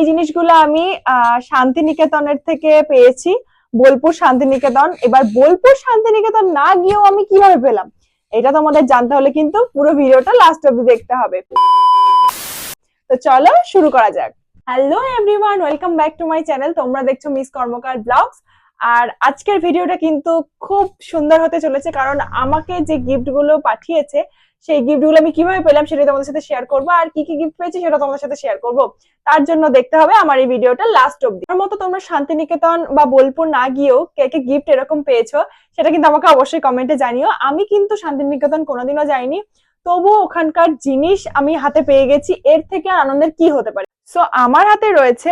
এই জিনিসগুলো আমি শান্তিনিকেতনের থেকে পেয়েছি, বোলপুর শান্তিনিকেতন। এবার বোলপুর শান্তিনিকেতন না গিয়েও আমি কিভাবে পেলাম এটা তোমাদের জানতে হলে কিন্তু পুরো ভিডিওটা লাস্ট অব্দি দেখতে হবে। তো চলো শুরু করা যাক। Hello everyone, welcome back to my channel. তোমরা দেখছো মিস কর্মকার ব্লগস। আর আজকের ভিডিওটা কিন্তু খুব সুন্দর হতে চলেছে, কারণ আমাকে যে গিফট গুলো পাঠিয়েছে সেই গিফট গুলো আমি কিভাবে পেলাম সেটা তোমাদের সাথে শেয়ার করবো, আর কি কি গিফট পেয়েছি সেটা তোমাদের সাথে শেয়ার করবো। তার জন্য দেখতে হবে আমার এই ভিডিওটা লাস্ট অব্দি। আমার মতো তোমরা শান্তিনিকেতন বা বোলপুর না গিয়েও কে কে গিফট এরকম পেয়েছো সেটা কিন্তু আমাকে অবশ্যই কমেন্টে জানিও। আমি কিন্তু শান্তিনিকেতন কোনোদিনও যাইনি, তবুও ওখানকার জিনিস আমি হাতে পেয়ে গেছি, এর থেকে আর আনন্দের কি হতে পারে। সো আমার হাতে রয়েছে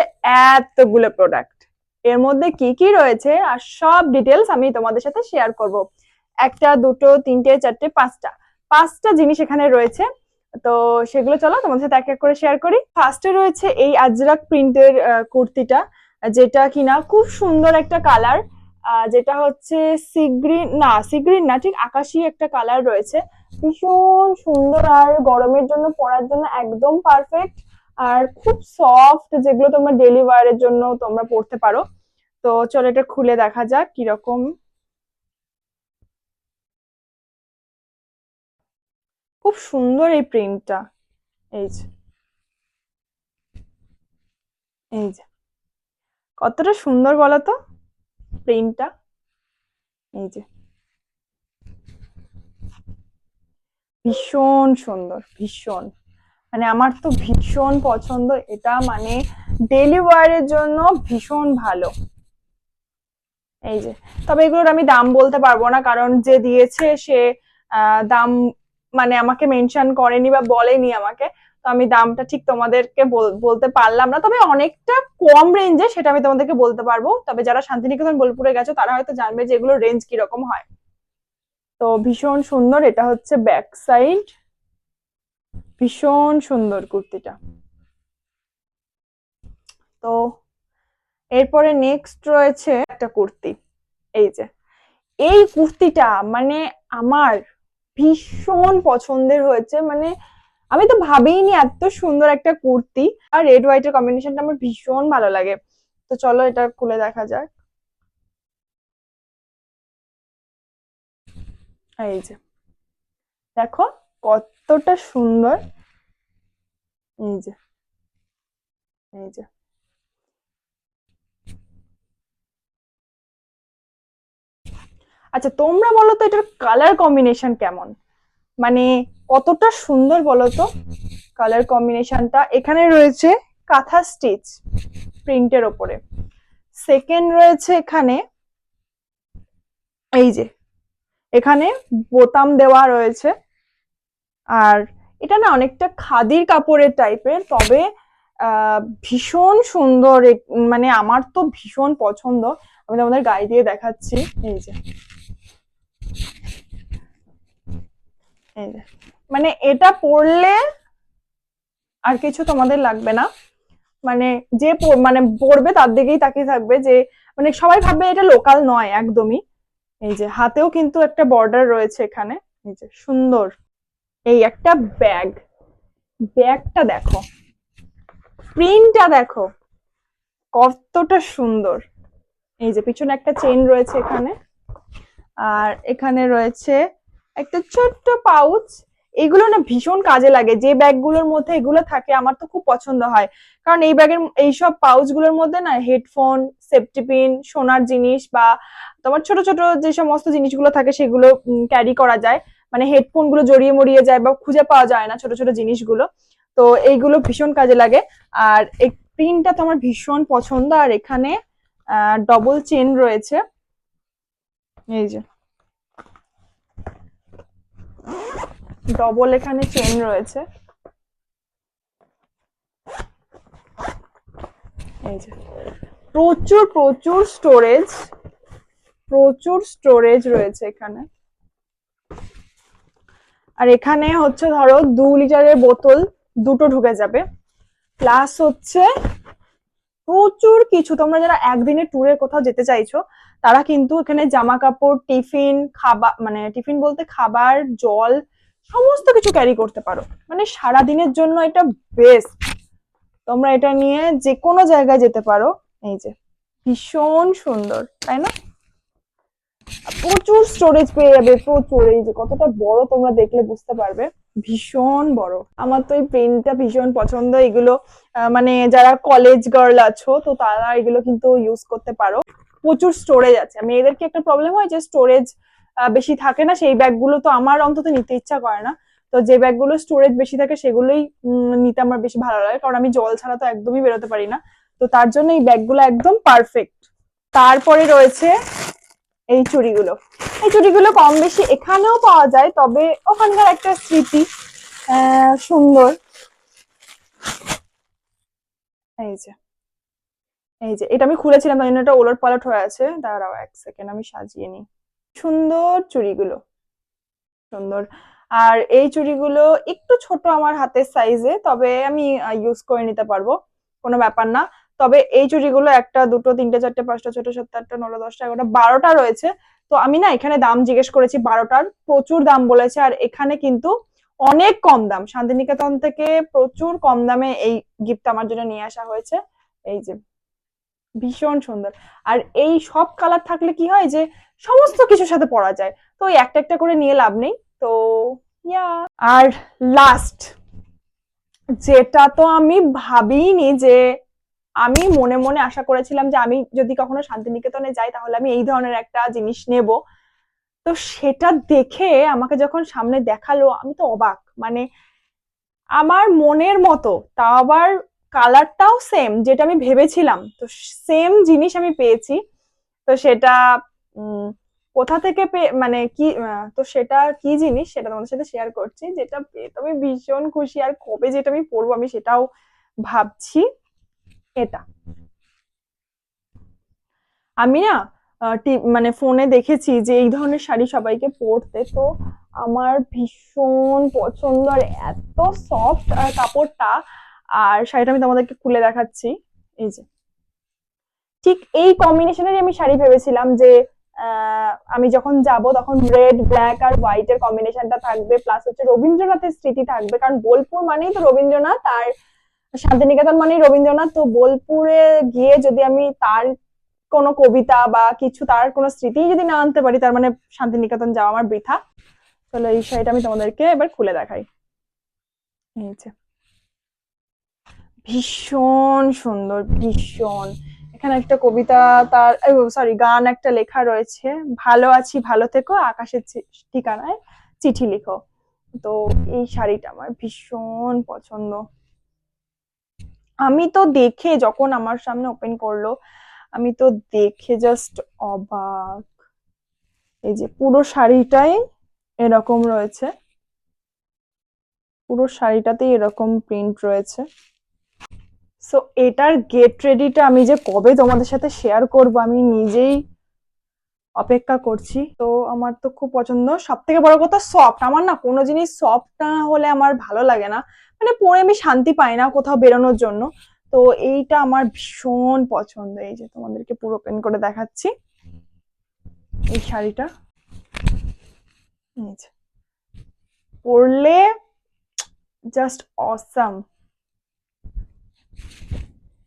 এতগুলো প্রোডাক্ট, এর মধ্যে কি কি রয়েছে আর সব ডিটেলস আমি তোমাদের সাথে শেয়ার করব। একটা, দুটো, তিনটে, চারটে, পাঁচটা জিনিস এখানে রয়েছে। তো সেগুলো চলো তোমাদের সাথে এক এক করে শেয়ার করি। ফার্স্টে রয়েছে এই আজরাক প্রিন্টের কুর্তিটা, যেটা কিনা খুব সুন্দর একটা কালার, যেটা হচ্ছে সি গ্রিন না, ঠিক আকাশি একটা কালার রয়েছে। ভীষণ সুন্দর আর গরমের জন্য পরার জন্য একদম পারফেক্ট, আর খুব সফট, যেগুলো তোমরা ডেলি ওয়্যারের জন্য তোমরা পরতে পারো। তো চলো এটা খুলে দেখা যাক কিরকম। খুব সুন্দর এই প্রিন্টটা। এই যে এই যে কতটা সুন্দর বলো তো প্রিন্টটা। এই যে ভীষণ সুন্দর, ভীষণ, মানে আমার তো ভীষণ পছন্দ এটা, মানে ডেলি ওয়্যারের জন্য ভীষণ ভালো। এই যে, তবে এগুলোর আমি দাম বলতে পারবো না, কারণ যে দিয়েছে সে দাম মানে আমাকে মেনশন করেনি বা বলেনি আমাকে, তো আমি দামটা ঠিক তোমাদেরকে বলতে পারলাম না। তবে অনেকটা কম রেঞ্জে সেটা আমি তোমাদেরকে বলতে পারবো। তবে যারা শান্তিনিকেতন বোলপুরে গেছো তারা হয়তো জানবে যে এগুলোর রেঞ্জ কিরকম হয়। তো ভীষণ সুন্দর, এটা হচ্ছে ব্যাক সাইড। ভীষণ সুন্দর কুর্তিটা। তো এরপরে নেক্সট রয়েছে একটা কুর্তি। এই যে এই কুর্তিটা মানে আমার ভীষণ পছন্দের হয়েছে, মানে আমি তো ভাবিনি এত সুন্দর একটা কুর্তি, আর রেড হোয়াইটের কম্বিনেশনটা আমার ভীষণ ভালো লাগে। তো চলো এটা খুলে দেখা যাক। এই যে দেখো কতটা সুন্দর। এই যে এই যে আচ্ছা, তোমরা বলো তো এটার কালার কম্বিনেশন কেমন, মানে কতটা সুন্দর বলো তো কালার কম্বিনেশনটা। এখানে রয়েছে কাঁথা স্টিচ প্রিন্টের ওপরে। সেকেন্ড রয়েছে এখানে, এই যে এখানে বোতাম দেওয়া রয়েছে, আর এটা না অনেকটা খাদির কাপড়ের টাইপের, তবে ভীষণ সুন্দর। মানে আমার তো ভীষণ পছন্দ, আমি তোমাদের গায়ে দিয়ে দেখাচ্ছি। এই যে এই যে মানে এটা পরলে আর কিছু তোমাদের লাগবে না, মানে যে মানে পরবে তার দিকেই তাকিয়ে থাকবে, যে মানে সবাই ভাববে এটা লোকাল নয় একদমই। এই যে হাতেও কিন্তু একটা বর্ডার রয়েছে এখানে। এই যে সুন্দর এই একটা ব্যাগ, ব্যাগটা দেখো, প্রিন্টটা দেখো কতটা সুন্দর। এই যে পিছনে একটা চেন রয়েছে এখানে, আর এখানে রয়েছে একটা ছোট্ট পাউচ। এগুলো না ভীষণ কাজে লাগে, যে ব্যাগগুলোর মধ্যে এগুলো থাকে আমার তো খুব পছন্দ হয়, কারণ এই ব্যাগের এইসব পাউচ গুলোর মধ্যে না হেডফোন, সেফটি পিন, সোনার জিনিস বা তোমার ছোট ছোট যে সমস্ত জিনিসগুলো থাকে সেগুলো ক্যারি করা যায়। মানে হেডফোন গুলো জড়িয়ে মরিয়ে যায় বা খুঁজে পাওয়া যায় না ছোট ছোট জিনিসগুলো, তো এইগুলো ভীষণ কাজে লাগে। আর এই পিনটা তো আমার ভীষণ পছন্দ, আর এখানে ডবল চেন রয়েছে। এই যে ডবল এখানে চেন রয়েছে। এই যে প্রচুর প্রচুর স্টোরেজ, প্রচুর স্টোরেজ রয়েছে এখানে। আর এখানে হচ্ছে ধরো 2 লিটারের বোতল দুটো ঢুকে যাবে, প্লাস হচ্ছে প্রচুর কিছু। তোমরা যারা একদিনের ট্যুরে কোথাও যেতে চাইছো তারা কিন্তু এখানে জামা কাপড়, টিফিন, খাবার, মানে টিফিন বলতে খাবার, জল, সমস্ত কিছু ক্যারি করতে পারো, মানে সারাদিনের জন্য এটা বেস্ট। তোমরা এটা নিয়ে যে কোনো জায়গায় যেতে পারো। এই যে ভীষণ সুন্দর, তাই না? প্রচুর স্টোরেজ পেয়ে যাবে, প্রচুর। এই যে কতটা বড় তোমরা দেখলে বুঝতে পারবে, ভীষণ বড়। আমার তো এই পেনটা ভীষণ পছন্দ। এগুলো মানে যারা কলেজ গার্ল আছো তো তারা এগুলো কিন্তু ইউজ করতে পারো। প্রচুর স্টোরেজ আছে। মেয়েদেরকে একটা প্রবলেম হয় যে স্টোরেজ বেশি থাকে না, সেই ব্যাগগুলো তো আমার অন্তত নিতে ইচ্ছা করে না। তো যে ব্যাগগুলো স্টোরেজ বেশি থাকে সেগুলোই নিতে আমার বেশি ভালো লাগে, কারণ আমি জল ছাড়া তো একদমই বেরোতে পারি না। তো তার জন্য এই ব্যাগগুলো একদম পারফেক্ট। তারপরে রয়েছে এই চুড়িগুলো। এই চুড়িগুলো কম বেশি এখানেও পাওয়া যায়, তবে ওখানকার একটা স্মৃতি সুন্দর। এই যে এই যে এটা আমি খুলেছিলাম, তাই জন্য এটা ওলট পালট হয়ে আছে। দাঁড়াও এক সেকেন্ড, আমি সাজিয়ে নিই। সুন্দর চুড়িগুলো, সুন্দর। আর এই চুড়িগুলো একটু ছোট আমার হাতের সাইজে, তবে আমি ইউজ করে নিতে পারবো, কোনো ব্যাপার না। তবে এই চুড়িগুলো একটা, দুটো, তিনটে, চারটে, পাঁচটা, ছটা, সাতটা, আটটা, নটা, দশটা, এগারোটা, 12টা রয়েছে। তো আমি না এখানে দাম জিজ্ঞেস করেছি 12টার, প্রচুর দাম বলেছে। আর এখানে কিন্তু অনেক কম দাম, শান্তিনিকেতন থেকে প্রচুর কম দামে এই গিফট আমার জন্য নিয়ে আসা হয়েছে। এই যে ভীষণ সুন্দর। আর এই সব কালার থাকলে কি হয় যে সমস্ত কিছুর সাথে পরা যায়, তো ওই একটা একটা করে নিয়ে লাভ নেই। তো ইয়া। আর লাস্ট, যেটা তো আমি ভাবিনি, যে আমি মনে মনে আশা করেছিলাম যে আমি যদি কখনো শান্তিনিকেতনে যাই তাহলে আমি এই ধরনের একটা জিনিস নেব। তো সেটা দেখে আমাকে যখন সামনে দেখালো আমি তো অবাক, মানে আমার মনের মতো, তা আবার কালারটাও সেম যেটা আমি ভেবেছিলাম, তো সেম জিনিস আমি পেয়েছি। তো সেটা কোথা থেকে মানে কি, তো সেটা কি জিনিস সেটা তোমাদের সাথে শেয়ার করছি, যেটা পেয়ে তো আমি ভীষণ খুশি। আর কবে যেটা আমি পরবো আমি সেটাও ভাবছি। এটা আমি না মানে ফোনে দেখেছি যে এই ধরনের শাড়ি সবাইকে পরতে, তো আমার ভীষণ পছন্দ। আর এত সফট আর কাপড়টা। আর শাড়িটা আমি তোমাদেরকে খুলে দেখাচ্ছি। এই যে ঠিক এই কম্বিনেশনের আমি শাড়ি ভেবেছিলাম যে আমি যখন যাব তখন রেড, ব্ল্যাক আর হোয়াইট এর কম্বিনেশনটা থাকবে, প্লাস হচ্ছে রবীন্দ্রনাথের স্মৃতি থাকবে, কারণ বোলপুর মানেই তো রবীন্দ্রনাথ, আর শান্তিনিকেতন মানেই রবীন্দ্রনাথ। তো বোলপুরে গিয়ে যদি আমি তার কোনো কবিতা বা কিছু, তার কোনো স্মৃতি যদি না আনতে পারি, তার মানে শান্তিনিকেতন যাওয়া আমার বৃথা। তাহলে এই শাড়িটা আমি তোমাদেরকে এবার খুলে দেখাই। এই যে ভীষণ সুন্দর, ভীষণ। এখানে একটা কবিতা, তার সরি গান একটা লেখা রয়েছে, ভালো আছি ভালো থেকো আকাশের ঠিকানায় চিঠি লিখো। তো এই শাড়িটা আমার ভীষণ পছন্দ। আমি তো দেখে, যখন আমার সামনে ওপেন করলো আমি তো দেখে জাস্ট অবাক। এই যে পুরো শাড়িটাই এরকম রয়েছে, পুরো শাড়িটাতেই এরকম প্রিন্ট রয়েছে। সো এটার গেট রেডিটা আমি যে কবে তোমাদের সাথে শেয়ার করব আমি নিজেই অপেক্ষা করছি। তো আমার তো খুব পছন্দ। সব থেকে বড় কথা সফট, আমার না কোনো জিনিস সফট না হলে আমার ভালো লাগে না, মানে পরে আমি শান্তি পাই না কোথাও বেরোনোর জন্য। তো এইটা আমার ভীষণ পছন্দ। এই যে তোমাদেরকে পুরো ওপেন করে দেখাচ্ছি এই শাড়িটা। এই যে পরলে জাস্ট অসাম,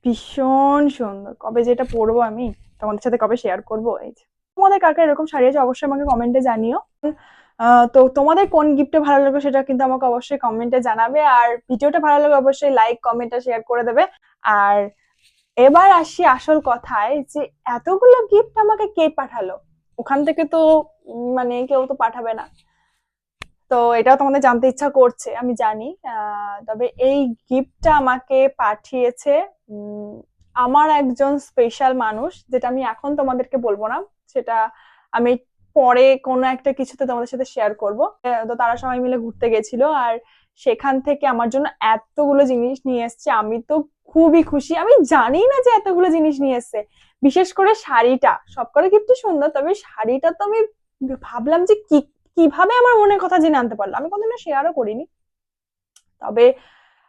ভীষণ সুন্দর। কবে যেটা পরবো আমি তোমাদের সাথে কবে শেয়ার করবো। এই যে তোমাদের কার কার এরকম শাড়ি আছে অবশ্যই আমাকে কমেন্টে জানিও। তো তোমাদের কোন গিফটে ভালো লাগবে সেটা কিন্তু আমাকে অবশ্যই কমেন্টে জানাবে। আর ভিডিওটা ভালো লাগলে অবশ্যই লাইক, কমেন্ট আর শেয়ার করে দেবে। আর এবার আসি আসল কথায়, যে এতগুলো গিফট আমাকে কে পাঠালো? ওখান থেকে তো মানে কেউ তো পাঠাবে না। তো এটাও তোমাদের জানতে ইচ্ছা করছে আমি জানি। তবে এই গিফটটা আমাকে পাঠিয়েছে আমার একজন স্পেশাল মানুষ, যেটা আমি এখন তোমাদেরকে বলবো না, সেটা আমি পরে কোনো একটা কিছুতে তোমাদের সাথে শেয়ার করব। তো তারা সবাই মিলে ঘুরতে গেছিল, আর সেখান থেকে আমার জন্য এতগুলো জিনিস নিয়ে এসছে। আমি তো খুবই খুশি। আমি জানি না যে এতগুলো জিনিস নিয়ে এসছে, বিশেষ করে শাড়িটা। সবকটা গিফটই সুন্দর, তবে শাড়িটা তো আমি ভাবলাম যে কিভাবে আমার মনের কথা জেনে আনতে পারলো, আমি কোনোদিনও শেয়ারও করিনি। তবে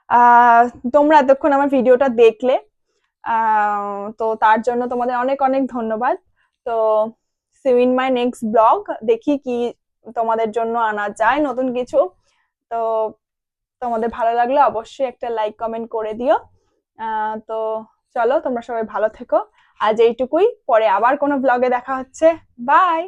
আহ তোমরা এতক্ষণ আমার ভিডিওটা দেখলে, তো তার জন্য তোমাদের অনেক অনেক ধন্যবাদ। তো see in my next blog, দেখি কি তোমাদের জন্য আনা যায় নতুন কিছু। তো তোমাদের ভালো লাগলে অবশ্যই একটা লাইক, কমেন্ট করে দিও। তো চলো তোমরা সবাই ভালো থেকো, আজ এইটুকুই, পরে আবার কোনো ব্লগে দেখা হচ্ছে, বাই।